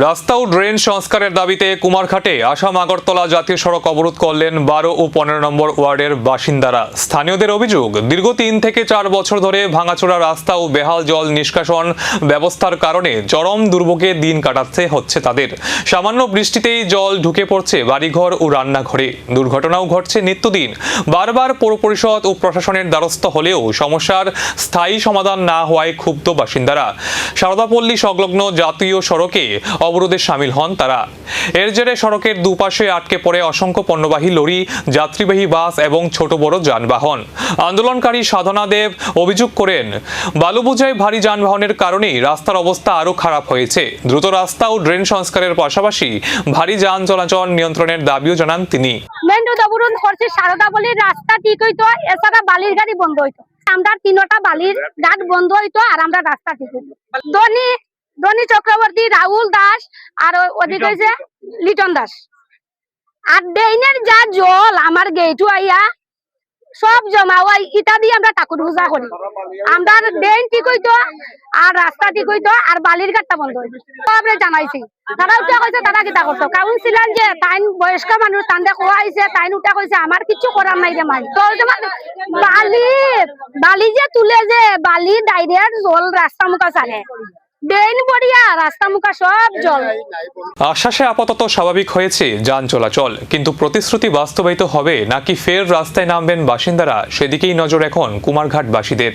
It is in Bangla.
রাস্তা ও ড্রেন সংস্কারের দাবিতে কুমারঘাটে আসাম আগরতলা জাতীয় সড়ক অবরোধ করলেন 12 ও 15 নম্বর ওয়ার্ডের বাসিন্দারা। স্থানীয়দের অভিযোগ, দীর্ঘ 3 থেকে 4 বছর ধরে ভাঙাচোরা রাস্তা ও বেহাল জল নিষ্কাশন ব্যবস্থার কারণে চরম দুর্ভোগে দিন কাটাতে হচ্ছে তাদের। সামান্য বৃষ্টিতেই জল ঢুকে পড়ছে বাড়িঘর ও রান্নাঘরে। দুর্ঘটনাও ঘটছে নিত্যদিন। বারবার পৌর পরিষদ ও প্রশাসনের দ্বারস্থ হলেও সমস্যার স্থায়ী সমাধান না হওয়ায় ক্ষুব্ধ বাসিন্দারা। সারদাপল্লী সংলগ্ন জাতীয় সড়কে অবরোধে শামিল হন তারা। এর জেরে সড়কের দুপাশে আটকে পড়ে অসংখ্য পণ্যবাহী লরি, যাত্রীবাহী বাস এবং ছোট বড় যানবাহন। আন্দোলনকারী সাধনা দেব অভিযোগ করেন, বালু বোঝাই ভারী যানবাহনের কারণেই রাস্তার অবস্থা আরো খারাপ হয়েছে। দ্রুত রাস্তা ও ড্রেন সংস্কারের পাশাপাশি ভারী যান চলাচল নিয়ন্ত্রণের দাবিও জানান তিনি। অবরোধ করছে সারদাপল্লীর রাস্তা ঠিক হইতো, এছাড়া বালির গাড়ি বন্ধ হইতো। আমরা 3টা বালির ঘাট বন্ধ হইতো আর আমরা রাস্তা ঠিক হইতো। ধনী চক্রবর্তী, রাহুল দাস আর ওদিকে হয়েছে লিটন দাস। আর ডেইনের যা জল আমার গেটু আইয়া সব জমা হয়, ইটা দিয়ে আমরা ঠাকুর পূজা করি। আমরা ড্রেন ঠিক হইতো আর রাস্তা ঠিক হইতো আর বালির ঘাটটা বন্ধ হইতো। আমরা জানাইছি, তারা উঠা কইছে তারা কিতা করতো। কাউন্সিলর যে তাইন বয়স্ক মানুষ তান্ডে কোয়া আইছে, তাইন উঠা কইছে আমার কিছু করার নাই রে মাই। তো বালি যে তুলে যে বালি ডাইরেক্ট জল রাস্তা মুখা চালে, ড্রেন বড়িয়া রাস্তা মুখা সব জল। আশ্বাসে আপাতত স্বাভাবিক হয়েছে যান চলাচল, কিন্তু প্রতিশ্রুতি বাস্তবায়িত হবে নাকি ফের রাস্তায় নামবেন বাসিন্দারা, সেদিকেই নজর এখন কুমারঘাটবাসীদের।